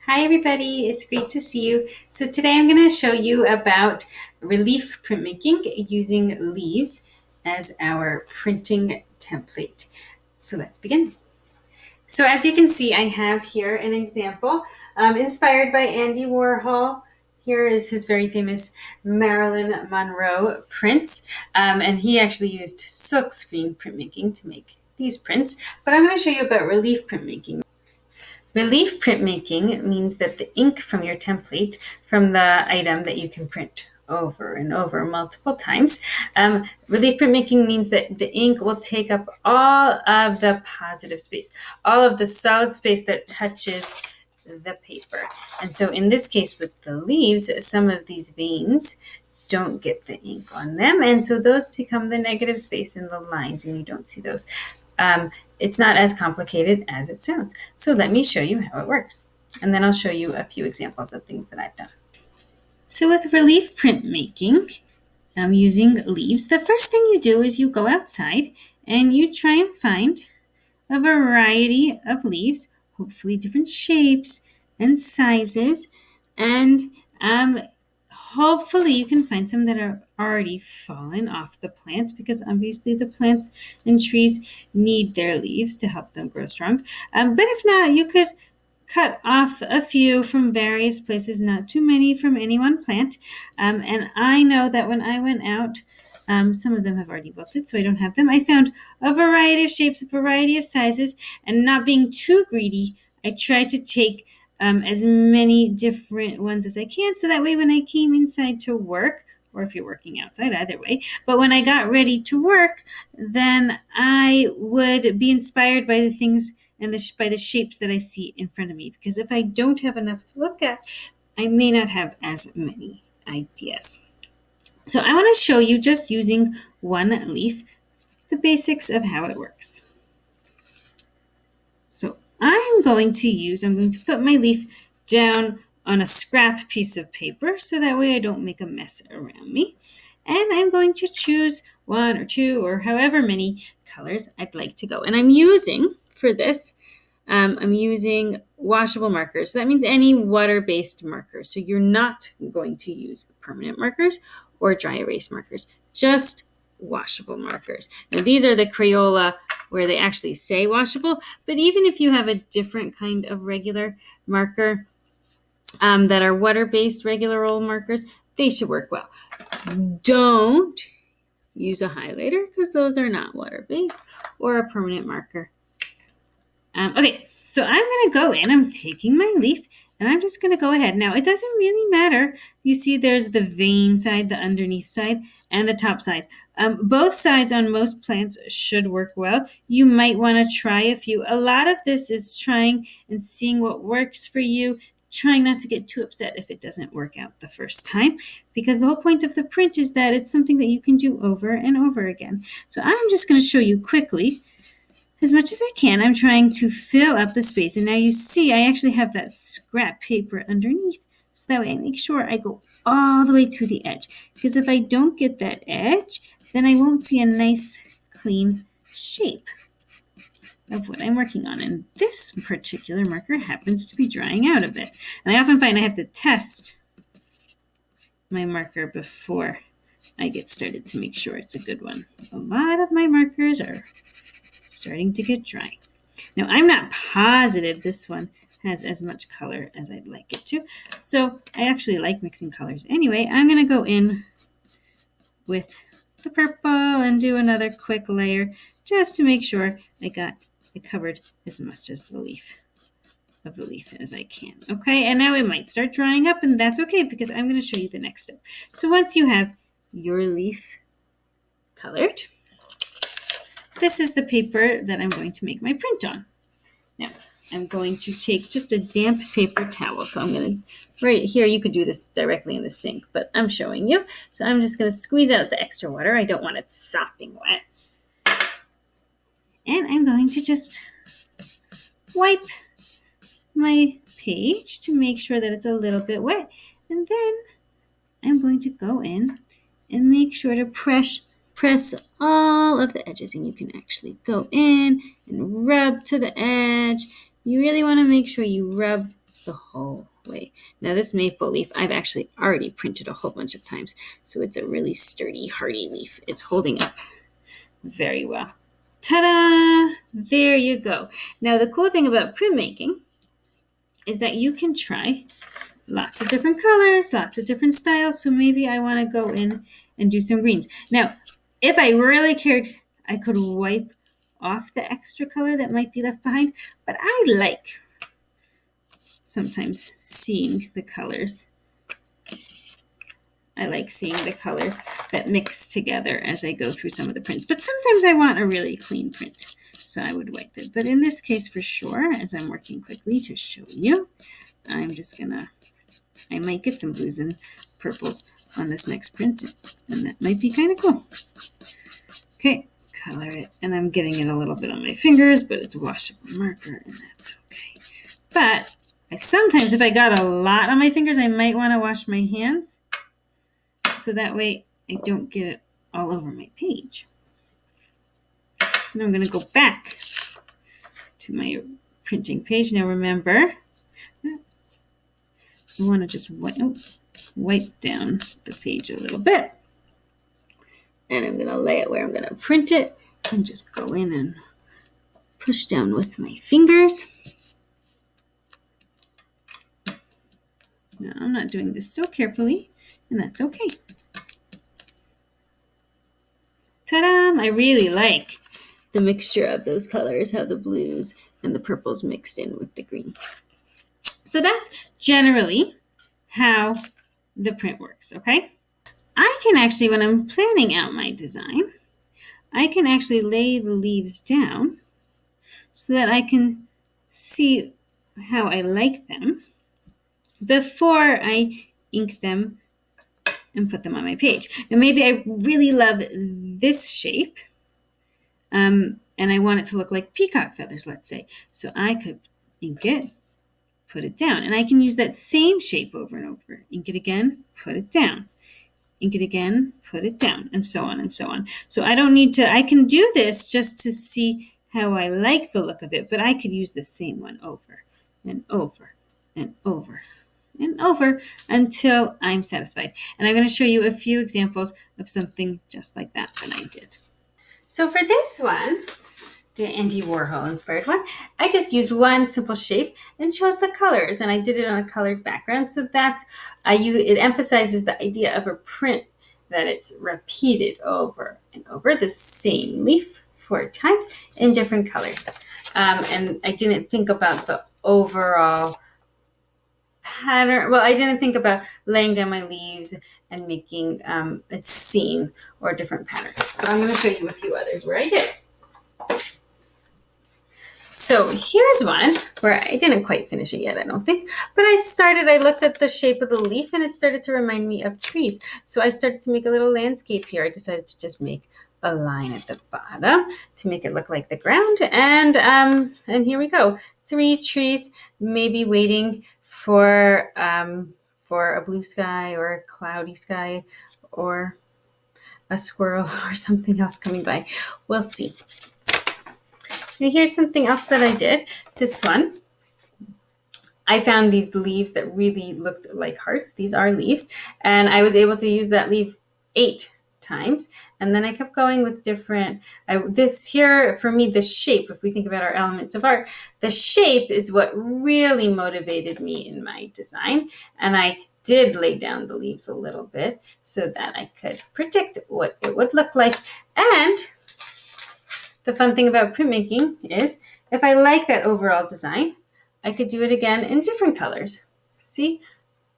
Hi everybody, it's great to see you. So today I'm going to show you about relief printmaking using leaves as our printing template. So let's begin. So as you can see, I have here an example inspired by Andy Warhol. Here is his very famous Marilyn Monroe prints, and he actually used silkscreen printmaking to make these prints. But I'm going to show you about relief printmaking. Relief printmaking means that the ink from your template, from the item that you can print over and over multiple times, relief printmaking means that the ink will take up all of the positive space, all of the solid space that touches the paper. And so in this case with the leaves, some of these veins don't get the ink on them, and so those become the negative space in the lines, and you don't see those. It's not as complicated as it sounds. So let me show you how it works. And then I'll show you a few examples of things that I've done. So with relief printmaking, using leaves, the first thing you do is you go outside and you try and find a variety of leaves, hopefully different shapes and sizes, and hopefully you can find some that are already fallen off the plant, because obviously the plants and trees need their leaves to help them grow strong. But if not, you could cut off a few from various places, not too many from any one plant. And I know that when I went out, some of them have already wilted, so I don't have them. I found a variety of shapes, a variety of sizes, and not being too greedy, I tried to take as many different ones as I can, so that way when I came inside to work, or if you're working outside, either way, but when I got ready to work, then I would be inspired by the things and by the shapes that I see in front of me. Because if I don't have enough to look at, I may not have as many ideas. So I want to show you, just using one leaf, the basics of how it works. So I'm going to put my leaf down on a scrap piece of paper, so that way I don't make a mess around me. And I'm going to choose one or two or however many colors I'd like to go. And I'm using, for this, I'm using washable markers. So that means any water-based marker. So you're not going to use permanent markers or dry erase markers, just washable markers. Now these are the Crayola where they actually say washable, but even if you have a different kind of regular marker that are water-based regular old markers, they should work well. Don't use a highlighter, because those are not water-based, or a permanent marker. Okay, so I'm going to go in. I'm taking my leaf, and I'm just going to go ahead. Now, it doesn't really matter. You see there's the vein side, the underneath side, and the top side. Both sides on most plants should work well. You might want to try a few. A lot of this is trying and seeing what works for you, trying not to get too upset if it doesn't work out the first time, because the whole point of the print is that it's something that you can do over and over again. So I'm just going to show you quickly. As much as I can, I'm trying to fill up the space. And now you see I actually have that scrap paper underneath, so that way I make sure I go all the way to the edge. Because if I don't get that edge, then I won't see a nice, clean shape of what I'm working on. And this particular marker happens to be drying out a bit. And I often find I have to test my marker before I get started to make sure it's a good one. A lot of my markers are starting to get dry. Now, I'm not positive this one has as much color as I'd like it to, so I actually like mixing colors. Anyway, I'm going to go in with the purple and do another quick layer, just to make sure I covered as much as the leaf as I can. Okay, and now it might start drying up, and that's okay, because I'm going to show you the next step. So once you have your leaf colored, this is the paper that I'm going to make my print on. Now, I'm going to take just a damp paper towel. So I'm going to, right here, you could do this directly in the sink, but I'm showing you. So I'm just going to squeeze out the extra water. I don't want it sopping wet. And I'm going to just wipe my page to make sure that it's a little bit wet. And then I'm going to go in and make sure to press all of the edges, and you can actually go in and rub to the edge. You really want to make sure you rub the whole way. Now this maple leaf, I've actually already printed a whole bunch of times, so it's a really sturdy, hardy leaf. It's holding up very well. Ta-da! There you go. Now the cool thing about printmaking is that you can try lots of different colors, lots of different styles. So maybe I want to go in and do some greens. Now, if I really cared, I could wipe off the extra color that might be left behind, but I like sometimes seeing the colors. I like seeing the colors that mix together as I go through some of the prints. But sometimes I want a really clean print, so I would wipe it. But in this case, for sure, as I'm working quickly to show you, I'm just gonna, I might get some blues and purples on this next print, and that might be kind of cool. Okay, color it, and I'm getting it a little bit on my fingers, but it's a washable marker, and that's okay. But sometimes if I got a lot on my fingers, I might want to wash my hands, so that way I don't get it all over my page. So now I'm going to go back to my printing page. Now remember, I want to just wipe down the page a little bit. And I'm going to lay it where I'm going to print it and just go in and push down with my fingers. Now I'm not doing this so carefully, and that's okay. Ta-da! I really like the mixture of those colors, how the blues and the purples mixed in with the green. So that's generally how the print works, okay? I can actually, when I'm planning out my design, I can actually lay the leaves down so that I can see how I like them before I ink them and put them on my page. Now maybe I really love this shape, and I want it to look like peacock feathers, let's say. So I could ink it, put it down, and I can use that same shape over and over. Ink it again, put it down. Ink it again, put it down, and so on and so on. So I don't need to, I can do this just to see how I like the look of it, but I could use the same one over and over and over and over until I'm satisfied. And I'm going to show you a few examples of something just like that I did. So for this one, the Andy Warhol inspired one, I just used one simple shape and chose the colors, and I did it on a colored background. So that's, it emphasizes the idea of a print, that it's repeated over and over the same leaf 4 times in different colors. And I didn't think about the overall pattern. Well, I didn't think about laying down my leaves and making it seen or different patterns. But I'm going to show you a few others where I did. So here's one where I didn't quite finish it yet, I don't think. But I looked at the shape of the leaf and it started to remind me of trees. So I started to make a little landscape here. I decided to just make a line at the bottom to make it look like the ground. And here we go. 3 trees, maybe waiting for a blue sky or a cloudy sky or a squirrel or something else coming by. We'll see. Now here's something else that I did. This one, I found these leaves that really looked like hearts. These are leaves. And I was able to use that leaf 8 times. And then I kept going with different, this here, for me, the shape, if we think about our element of art, the shape is what really motivated me in my design. And I did lay down the leaves a little bit so that I could predict what it would look like. And the fun thing about printmaking is if I like that overall design, I could do it again in different colors. See,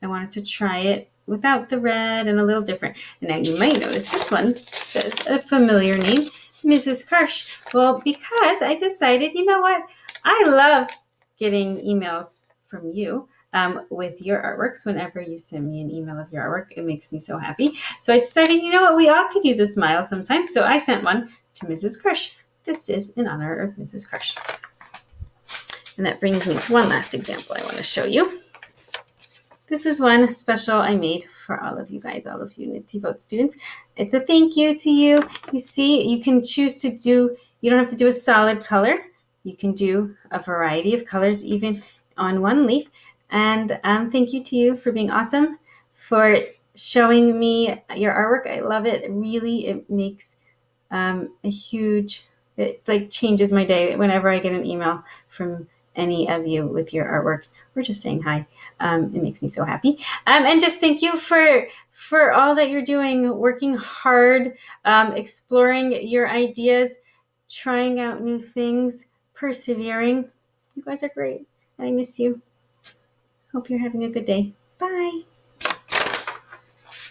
I wanted to try it without the red and a little different. And now you might notice this one says a familiar name, Mrs. Kirsch. Well, because I decided, you know what? I love getting emails from you with your artworks. Whenever you send me an email of your artwork, it makes me so happy. So I decided, you know what? We all could use a smile sometimes. So I sent one to Mrs. Kirsch. This is in honor of Mrs. Kirsch. And that brings me to one last example I want to show you. This is one special I made for all of you guys, all of you Knitsy Boat students. It's a thank you to you. You see, you can choose to do, you don't have to do a solid color. You can do a variety of colors even on one leaf. And thank you to you for being awesome, for showing me your artwork. I love it. Really, it makes a huge, it like changes my day whenever I get an email from any of you with your artworks or just saying hi. It makes me so happy. And just thank you for all that you're doing, working hard, exploring your ideas, trying out new things, persevering. You guys are great. I miss you. Hope you're having a good day. Bye.